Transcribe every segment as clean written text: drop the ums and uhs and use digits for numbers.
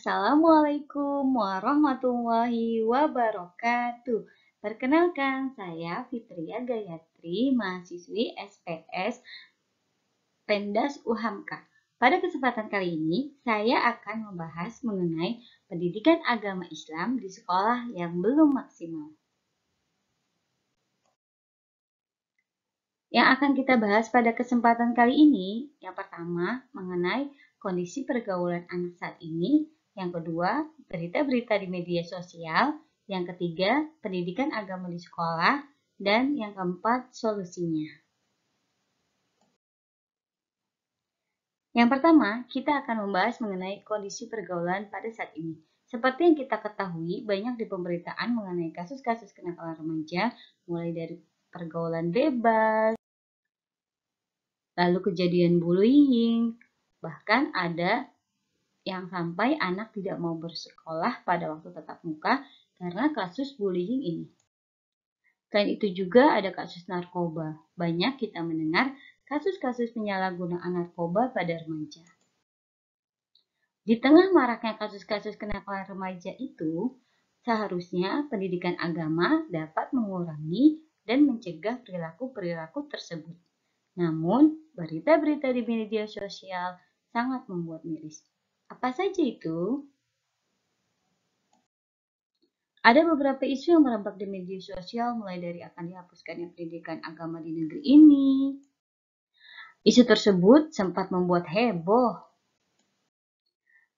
Assalamualaikum warahmatullahi wabarakatuh. Perkenalkan, saya Fitria Gayatri, mahasiswi SPS Pendas UHAMKA. Pada kesempatan kali ini, saya akan membahas mengenai pendidikan agama Islam di sekolah yang belum maksimal. Yang akan kita bahas pada kesempatan kali ini, yang pertama mengenai kondisi pergaulan anak saat ini, yang kedua berita-berita di media sosial, yang ketiga pendidikan agama di sekolah, dan yang keempat solusinya. Yang pertama, kita akan membahas mengenai kondisi pergaulan pada saat ini. Seperti yang kita ketahui, banyak di pemberitaan mengenai kasus-kasus kenakalan remaja, mulai dari pergaulan bebas, lalu kejadian bullying, bahkan ada yang sampai anak tidak mau bersekolah pada waktu tatap muka karena kasus bullying ini. Selain itu juga ada kasus narkoba. Banyak kita mendengar kasus-kasus penyalahgunaan narkoba pada remaja. Di tengah maraknya kasus-kasus kenakalan remaja itu, seharusnya pendidikan agama dapat mengurangi dan mencegah perilaku-perilaku tersebut. Namun, berita-berita di media sosial sangat membuat miris. Apa saja itu? Ada beberapa isu yang merebak di media sosial, mulai dari akan dihapuskannya pendidikan agama di negeri ini. Isu tersebut sempat membuat heboh.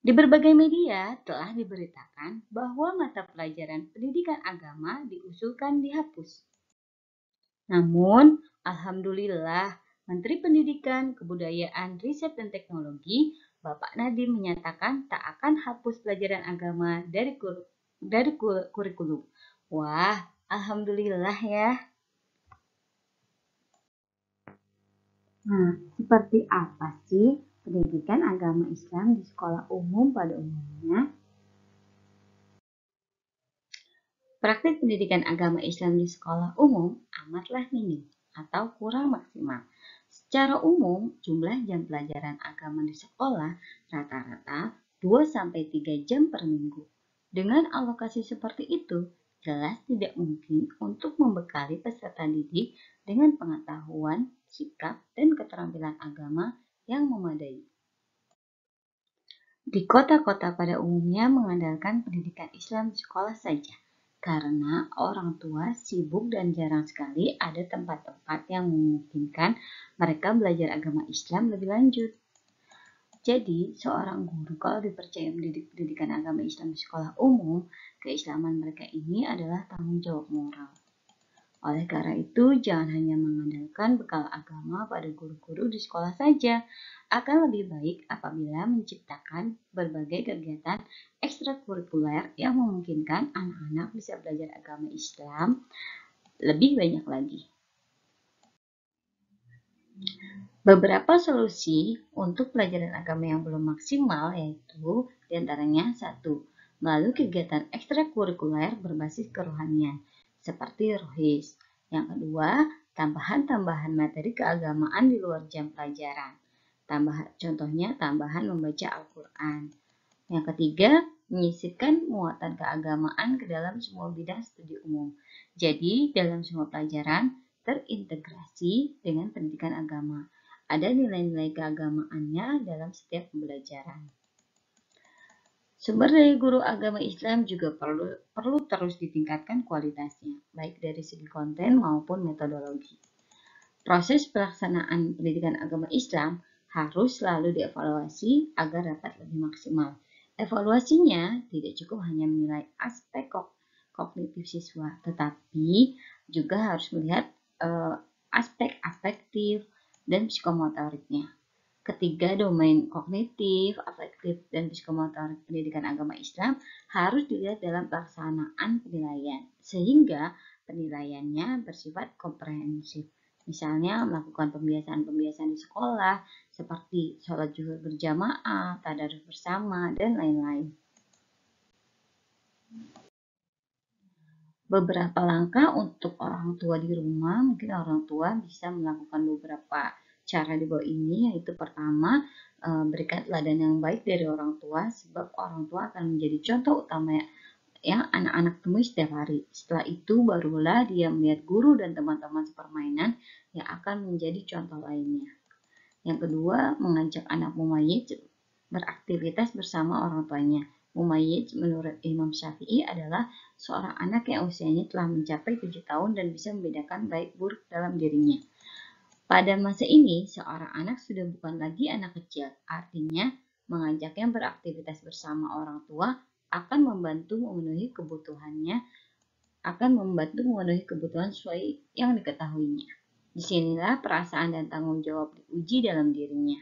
Di berbagai media telah diberitakan bahwa mata pelajaran pendidikan agama diusulkan dihapus. Namun, alhamdulillah, Menteri Pendidikan, Kebudayaan, Riset dan Teknologi, Bapak Nadiem menyatakan tak akan hapus pelajaran agama dari kurikulum. Wah, alhamdulillah ya. Nah, seperti apa sih pendidikan agama Islam di sekolah umum pada umumnya? Praktik pendidikan agama Islam di sekolah umum amatlah minim atau kurang maksimal. Secara umum, jumlah jam pelajaran agama di sekolah rata-rata 2-3 jam per minggu. Dengan alokasi seperti itu, jelas tidak mungkin untuk membekali peserta didik dengan pengetahuan, sikap, dan keterampilan agama yang memadai. Di kota-kota pada umumnya mengandalkan pendidikan Islam di sekolah saja, karena orang tua sibuk dan jarang sekali ada tempat-tempat yang memungkinkan mereka belajar agama Islam lebih lanjut. Jadi, seorang guru kalau dipercaya mendidik pendidikan agama Islam di sekolah umum, keislaman mereka ini adalah tanggung jawab moral. Oleh karena itu, jangan hanya mengandalkan bekal agama pada guru-guru di sekolah saja. Akan lebih baik apabila menciptakan berbagai kegiatan ekstrakurikuler yang memungkinkan anak-anak bisa belajar agama Islam lebih banyak lagi. Beberapa solusi untuk pelajaran agama yang belum maksimal yaitu diantaranya 1. Melalui kegiatan ekstrakurikuler berbasis kerohanian seperti rohis. Yang kedua, tambahan materi keagamaan di luar jam pelajaran. Contohnya tambahan membaca Al-Quran. Yang ketiga, menyisipkan muatan keagamaan ke dalam semua bidang studi umum. Jadi, dalam semua pelajaran terintegrasi dengan pendidikan agama. Ada nilai-nilai keagamaannya dalam setiap pembelajaran. Sumber dari guru agama Islam juga perlu terus ditingkatkan kualitasnya, baik dari segi konten maupun metodologi. Proses pelaksanaan pendidikan agama Islam harus selalu dievaluasi agar dapat lebih maksimal. Evaluasinya tidak cukup hanya menilai aspek kognitif siswa, tetapi juga harus melihat aspek afektif dan psikomotoriknya. Ketiga, domain kognitif, afektif, dan psikomotorik pendidikan agama Islam harus dilihat dalam pelaksanaan penilaian, sehingga penilaiannya bersifat komprehensif. Misalnya melakukan pembiasaan-pembiasaan di sekolah, seperti sholat zuhur berjamaah, tadarus bersama, dan lain-lain. Beberapa langkah untuk orang tua di rumah, mungkin orang tua bisa melakukan beberapa cara di bawah ini, yaitu pertama, berikan teladan yang baik dari orang tua, sebab orang tua akan menjadi contoh utama yang anak-anak temui setiap hari. Setelah itu barulah dia melihat guru dan teman-teman sepermainan yang akan menjadi contoh lainnya. Yang kedua, mengajak anak mumayyiz beraktivitas bersama orang tuanya. Mumayyiz menurut Imam Syafi'i adalah seorang anak yang usianya telah mencapai 7 tahun dan bisa membedakan baik buruk dalam dirinya. Pada masa ini, seorang anak sudah bukan lagi anak kecil. Artinya, mengajaknya beraktivitas bersama orang tua akan membantu memenuhi kebutuhannya, sesuai yang diketahuinya. Disinilah perasaan dan tanggung jawab diuji dalam dirinya.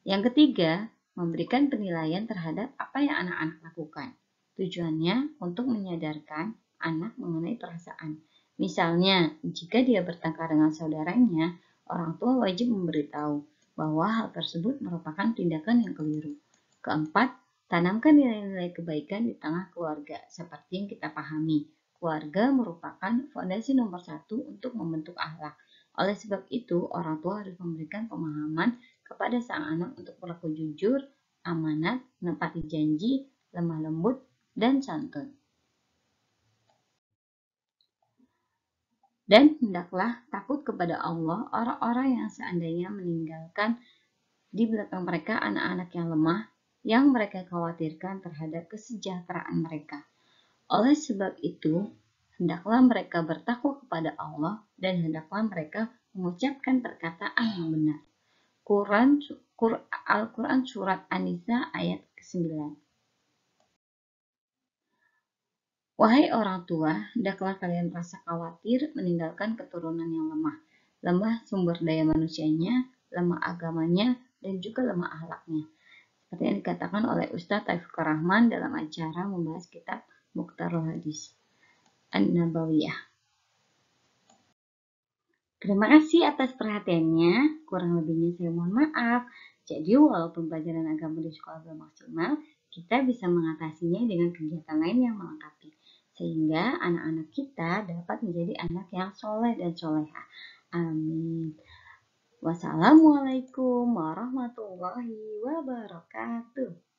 Yang ketiga, memberikan penilaian terhadap apa yang anak-anak lakukan. Tujuannya untuk menyadarkan anak mengenai perasaan. Misalnya, jika dia bertengkar dengan saudaranya, orang tua wajib memberitahu bahwa hal tersebut merupakan tindakan yang keliru. Keempat, tanamkan nilai-nilai kebaikan di tengah keluarga, seperti yang kita pahami. Keluarga merupakan fondasi nomor 1 untuk membentuk akhlak. Oleh sebab itu, orang tua harus memberikan pemahaman kepada sang anak untuk berlaku jujur, amanat, menepati janji, lemah lembut, dan santun. Dan hendaklah takut kepada Allah orang-orang yang seandainya meninggalkan di belakang mereka anak-anak yang lemah, yang mereka khawatirkan terhadap kesejahteraan mereka. Oleh sebab itu, hendaklah mereka bertakwa kepada Allah dan hendaklah mereka mengucapkan perkataan yang benar. Al-Quran Surat An-Nisa ayat ke-9. Wahai orang tua, hendaklah kalian merasa khawatir meninggalkan keturunan yang lemah. Lemah sumber daya manusianya, lemah agamanya, dan juga lemah akhlaknya. Seperti yang dikatakan oleh Ustadz Taufikur Rahman dalam acara membahas kitab Mukhtarul Hadis An-Nabawiyah. Terima kasih atas perhatiannya. Kurang lebihnya saya mohon maaf. Jadi walaupun pelajaran agama di sekolah belum maksimal, kita bisa mengatasinya dengan kegiatan lain yang melengkapi. Sehingga anak-anak kita dapat menjadi anak yang soleh dan soleha. Amin. Wassalamualaikum warahmatullahi wabarakatuh.